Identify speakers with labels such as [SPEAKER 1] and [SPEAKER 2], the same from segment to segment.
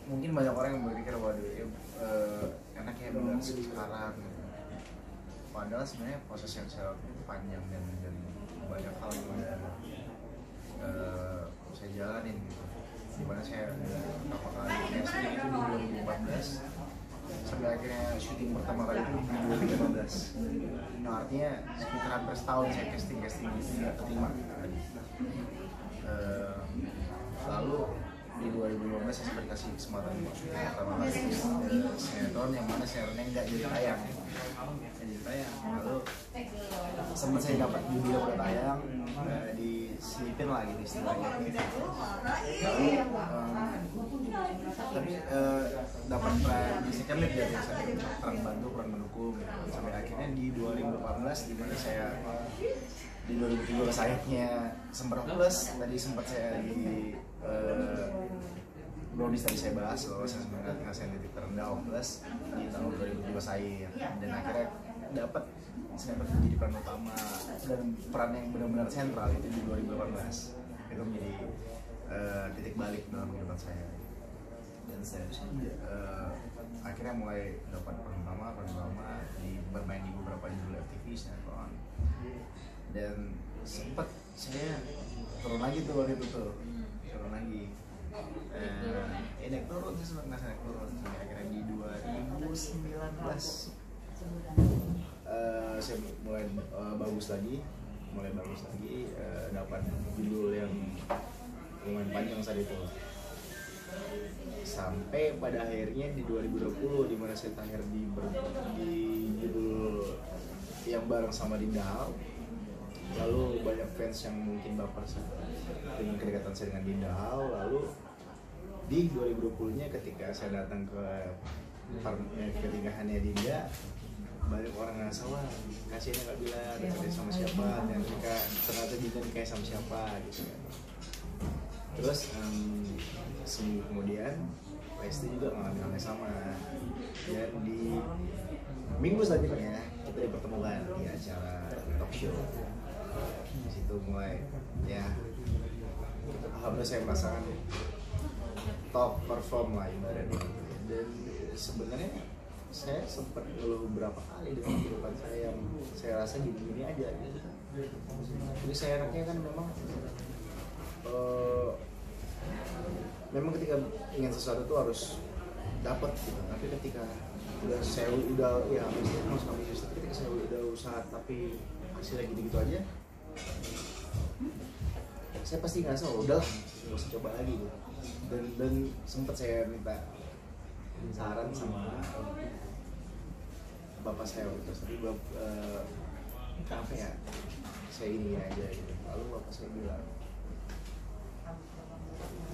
[SPEAKER 1] mungkin banyak orang yang berpikir waduh ya, enaknya bilang sekarang gitu. Padahal sebenarnya proses yang saya panjang dan banyak hal yang udah saya jalanin gitu. Dimana saya pertama kali casting itu di 2014 sampai akhirnya syuting pertama kali itu di 2015. Nah artinya sekitar hampir setahun saya casting gitu nggak keterima. Lalu di 2015 saya sempat kasih kesempatan untuk syuting pertama kali sinetron yang mana sinetronnya nggak jadi tayang. Lalu sempat saya dapat judul udah tayang, diselipin lah gitu istilahnya. Lalu tapi dapat peran di second lead ya biasa, kurang bantu kurang mendukung sampai akhirnya di 2018 di mana saya di 2017 sayapnya sempat plus tadi sempat saya di Brownies tadi saya bahas bahwa saya sebenarnya ngasihin titik terendah plus di tahun 2017 saya dan akhirnya dapat menjadi peran utama dan peran yang benar-benar sentral itu di 2018 itu menjadi titik balik dalam kehidupan saya dan saya akhirnya mulai dapat peran utama bermain di beberapa judul FTV sinetron dan sempat saya turun lagi tuh waktu itu turun lagi naik turun saya sempat naik turun sampai akhirnya di 2019 saya mulai bagus lagi dapat judul yang lumayan panjang saat itu sampai pada akhirnya di 2020 di mana saya terakhir di judul yang bareng sama Dinda Hal. Lalu banyak fans yang mungkin baper dengan kedekatan saya dengan Dinda Hal. Lalu di 2020-nya ketika saya datang ke nikahannya Dinda, banyak orang ngerasa wah kasihannya nggak bilang dekat sama siapa dan ternyata Dinda nikah sama siapa gitu kan. Terus seminggu kemudian Lesti juga ngalamin hal yang sama dan di minggu selanjutnya kita dipertemukan di acara talk show. Di situ mulai ya alhamdulillah saya merasakan top perform lah ibaratnya dan sebenarnya saya sempat ngeluh beberapa kali dengan kehidupan saya yang saya rasa gini-gini aja gitu. Jadi saya anaknya kan memang ketika ingin sesuatu tuh harus dapat gitu. Tapi ketika saya udah ya harus ambisius, tapi ketika saya udah usaha tapi hasilnya gitu-gitu aja, saya pasti ngerasa udah nggak usah coba lagi gitu. Dan sempat saya minta saran sama bapak saya waktu itu, tapi apa ya saya ini aja gitu. Lalu bapak saya bilang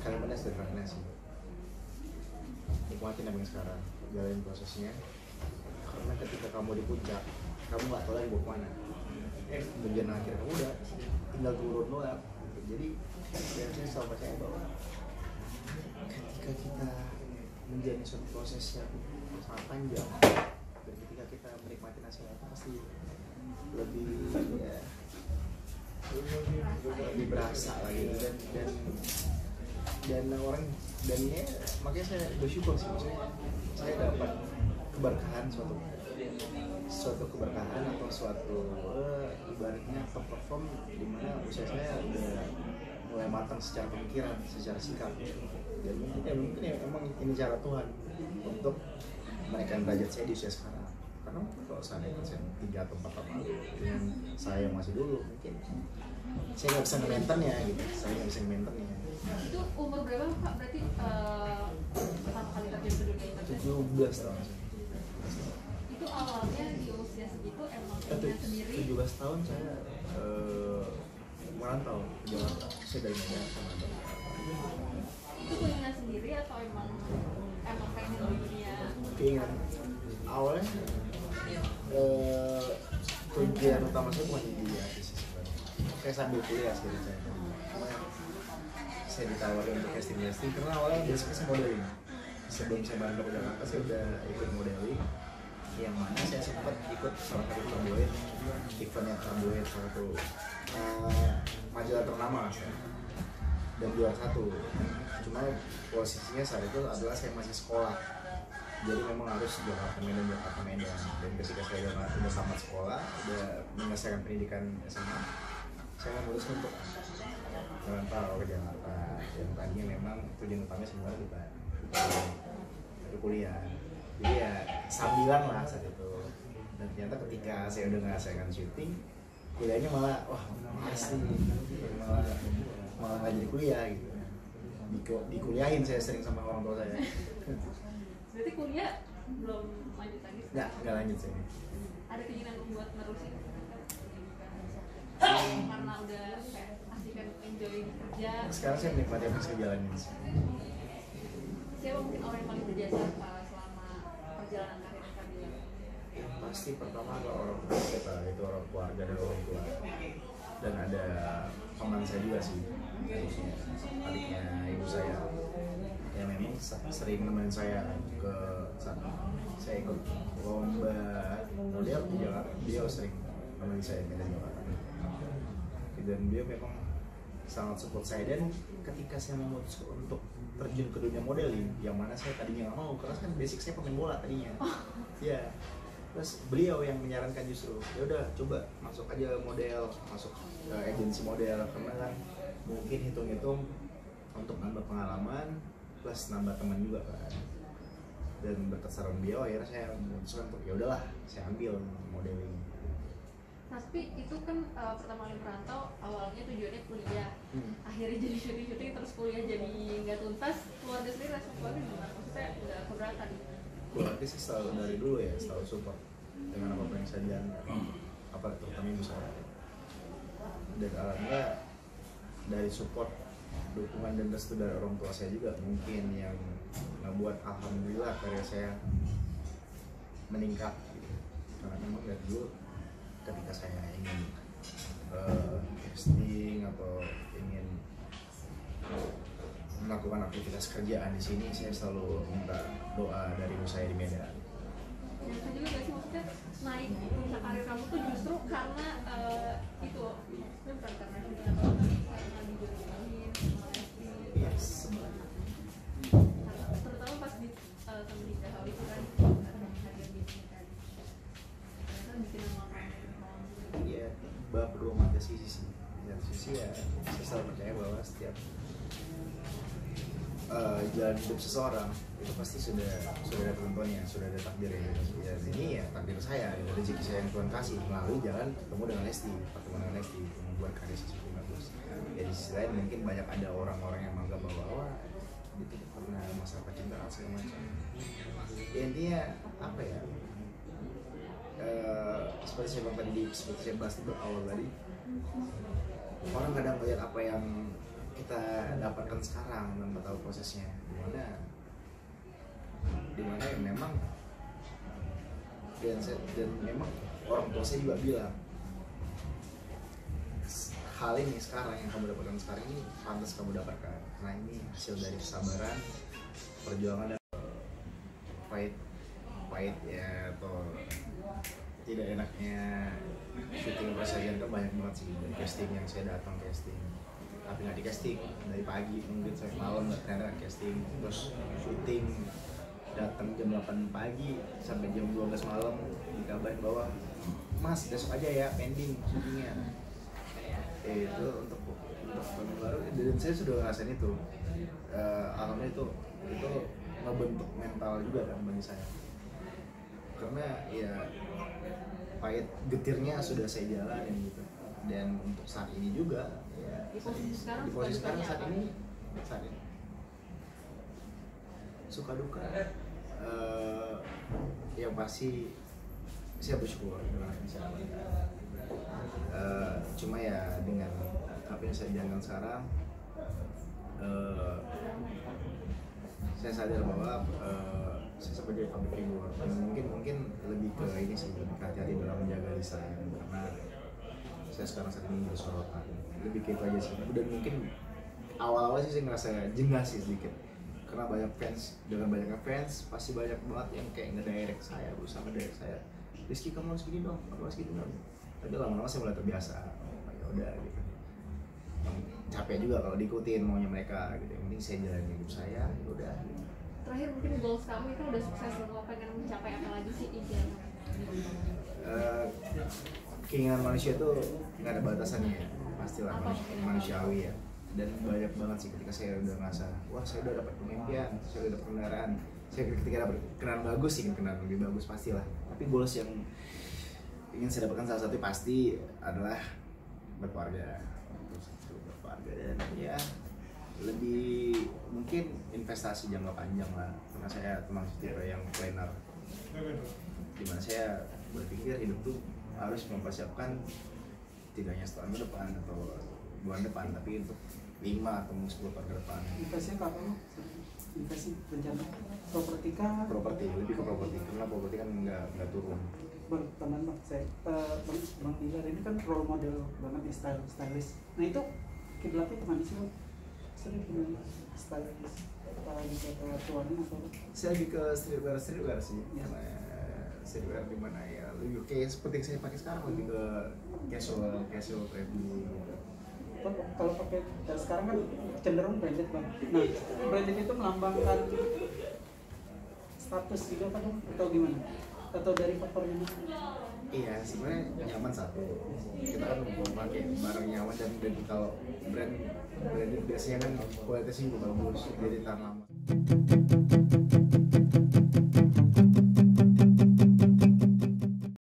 [SPEAKER 1] kalimatnya sederhana sih, nikmatin apa yang sekarang, jalanin prosesnya karena ketika kamu di puncak kamu nggak tahu lagi mau kemana. Bagian akhir kamu udah tinggal turun doang. Jadi saya selalu percaya bahwa ketika kita menjalani suatu proses yang sangat panjang dan ketika kita menikmati hasilnya pasti lebih ya lebih berasa lagi dan orang dan ya makanya saya bersyukur sih, maksudnya saya dapat keberkahan suatu keberkahan atau suatu ibaratnya top perform di mana usia saya udah mulai matang secara pemikiran, secara sikap dan mungkin emang ini cara Tuhan untuk menaikkan derajat saya di usia sekarang. Karena kalau seandainya saya 3 atau 4 tahun lalu dengan saya masih dulu mungkin saya nggak bisa nge-maintain-nya gitu,
[SPEAKER 2] Itu umur berapa Pak? Berarti pertama kali terjun ke dunia entertainment?
[SPEAKER 1] 17 tahun.
[SPEAKER 2] Itu awalnya di usia segitu emang punya sendiri?
[SPEAKER 1] 17 tahun saya merantau ke Jakarta, saya dari Medan ke Jakarta.
[SPEAKER 2] Itu keinginan sendiri atau emang pengen di dunia?
[SPEAKER 1] Keinginan. Awalnya tujuan utama saya bukan di artis sebenarnya. Kayak sambil kuliah sih saya. Saya ditawarin untuk casting karena awalnya biasanya saya modeling. Sebelum saya balik ke Jakarta saya udah ikut modeling, yang mana saya sempat ikut salah satu tabloid, eventnya tabloid salah satu majalah ternama saya, dan juara 1. cuma posisinya saat itu adalah saya masih sekolah, jadi memang harus Jakarta Medan, dan ketika saya udah tamat sekolah, udah menyelesaikan pendidikan SMA, saya memutuskan untuk merantau ke Jakarta. Yang tadinya memang tujuan utamanya sebenarnya bukan itu kuliah, jadi ya sambilan lah saat itu. Dan ternyata ketika saya udah ngerasakan syuting, kuliahnya malah wah pasti malah nggak jadi kuliah gitu. Dikuliahin saya sering sama orang tua saya.
[SPEAKER 2] Berarti kuliah belum lanjut lagi?
[SPEAKER 1] Nggak lanjut saya.
[SPEAKER 2] Ada keinginan buat nerusin? Karena udah kayak asik kan, enjoy kerja.
[SPEAKER 1] Sekarang saya menikmati apa yang saya jalanin.
[SPEAKER 2] Siapa mungkin orang yang paling berjasa selama perjalanan karir Kabila?
[SPEAKER 1] Pasti pertama adalah orang tua kita, itu orang keluarga dan orang tua. Dan ada teman saya juga sih, adiknya ibu saya, yang memang sering nemenin saya ke sana. Saya ikut lomba model di Jakarta, dia sering nemenin saya ke Jakarta. Dan dia memang sangat support saya, dan ketika saya memutuskan untuk terjun ke dunia modeling, yang mana saya tadinya nggak mau, karena kan basic saya pemain bola tadinya. Ya, terus beliau yang menyarankan justru, ya udah coba masuk aja model, masuk ke agensi model, karena kan mungkin hitung-hitung untuk nambah pengalaman plus nambah teman juga kan. Dan berkat saran beliau akhirnya saya memutuskan untuk ya udahlah saya ambil modeling.
[SPEAKER 2] Tapi itu kan pertama kali merantau awalnya tujuannya kuliah, akhirnya jadi syuting terus kuliah jadi nggak tuntas. Keluarga sendiri respon keluarga gimana? Maksudnya nggak keberatan?
[SPEAKER 1] Keluarga sih selalu dari dulu ya selalu support dengan apa yang saya jalankan, apa terutama ibu saya. Dan alhamdulillah dari support, dukungan dan restu dari orang tua saya juga mungkin yang ngebuat alhamdulillah karya saya meningkat gitu. Karena memang dari dulu ketika saya ingin casting atau ingin melakukan aktivitas kerjaan di sini, saya selalu minta doa dari ibu saya di Medan.
[SPEAKER 2] Bisa juga gak sih maksudnya naik puncak karir kamu tuh justru karena itu bukan karena syuting atau karena dijodohin sama Lesti?
[SPEAKER 1] Yes, sebenarnya.
[SPEAKER 2] Terutama pas di sama di Dahau itu kan hadir di sini kan, ternyata bikin nama kamu.
[SPEAKER 1] Iya, berdua mata sisi sih. Di satu sisi ya, saya selalu percaya bahwa setiap jalan hidup seseorang itu pasti sudah ada tentunya, sudah ada takdirnya. Ya, ini ya takdir saya, rezeki saya yang Tuhan kasih melalui jalan ketemu dengan Lesti, pertemuan dengan Lesti, membuat karya sesuatu yang bagus. Ya di sisi lain mungkin banyak ada orang-orang yang menganggap bahwa wah itu karena masalah percintaan segala macam. Ya, intinya apa ya? Seperti saya bilang tadi, seperti saya bahas di awal tadi, orang kadang melihat apa yang kita dapatkan sekarang tanpa tahu prosesnya dimana ya memang dan memang orang tua saya juga bilang hal ini sekarang yang kamu dapatkan sekarang ini pantas kamu dapatkan karena ini hasil dari kesabaran, perjuangan dan pahit ya atau tidak enaknya syuting persajian kan banyak banget sih. Dari casting yang saya datang casting tapi nggak di casting, dari pagi mungkin sampai malam nggak ternyata casting, terus syuting datang jam 8 pagi sampai jam 12 malam dikabarin bahwa mas besok aja ya pending syutingnya. Itu untuk tahun baru dan saya sudah ngerasain itu. Alhamdulillah itu ngebentuk mental juga kan bagi saya, karena ya pahit getirnya sudah saya jalanin gitu. Dan untuk saat ini juga ya,
[SPEAKER 2] Di posisi sekarang
[SPEAKER 1] saat ini suka duka yang pasti saya bersyukur dengan apa yang saya dapatkan. Cuma ya dengan apa yang saya jalankan sekarang, saya sadar bahwa saya sebagai public figure mungkin lebih ke ini sih, lebih hati-hati dalam menjaga lisan, karena saya sekarang saat ini bersorotan, lebih kayak itu aja sih. Dan mungkin awal-awal sih saya ngerasa jengah sih sedikit, karena banyak fans, dengan banyaknya fans pasti banyak banget yang kayak ngedirect saya, berusaha ngedirect saya, Rizky kamu harus gini dong, kamu harus gitu dong. Tapi lama-lama saya mulai terbiasa, oh ya udah gitu. capek juga kalau diikutin maunya mereka gitu. Yang penting saya jalanin hidup saya, ya udah.
[SPEAKER 2] Terakhir mungkin goals kamu itu udah sukses, lo pengen mencapai apa lagi sih impian?
[SPEAKER 1] Keinginan manusia tuh nggak ada batasannya ya, pastilah
[SPEAKER 2] Apa
[SPEAKER 1] manusiawi ya. Dan banyak banget sih ketika saya udah ngerasa, wah saya udah dapat pemimpian, saya udah dapat kendaraan, saya ketika dapat kendaraan bagus sih, kendaraan lebih bagus pastilah. Tapi goals yang ingin saya dapatkan salah satu pasti adalah berkeluarga. Dan ya lebih mungkin investasi jangka panjang lah, karena saya termasuk tipe yang planner, dimana saya berpikir hidup tuh harus mempersiapkan tidak hanya setahun ke depan atau bulan depan, tapi untuk 5 atau 10 tahun ke depan.
[SPEAKER 3] Investasi apa? Investasi rencana properti kah?
[SPEAKER 1] Properti, lebih ke properti, karena properti kan nggak turun.
[SPEAKER 3] Teman saya, Bang Dilar ini kan role model banget di stylist. Nah itu kiblatnya kemana sih? Sering gimana stylist? Apalagi ke tuanin atau?
[SPEAKER 1] Saya lebih ke streetwear sih, ya. Streetwear di mana ya lebih kayak seperti yang saya pakai sekarang, lebih ke casual trendy.
[SPEAKER 3] Kalau pakai sekarang kan cenderung branded bang. Nah branded itu melambangkan status juga kan atau gimana? Atau dari faktornya?
[SPEAKER 1] Iya, sebenarnya nyaman satu. Kita kan mau pakai barang nyaman dan kalau brand biasanya kan kualitasnya juga bagus, jadi tahan lama.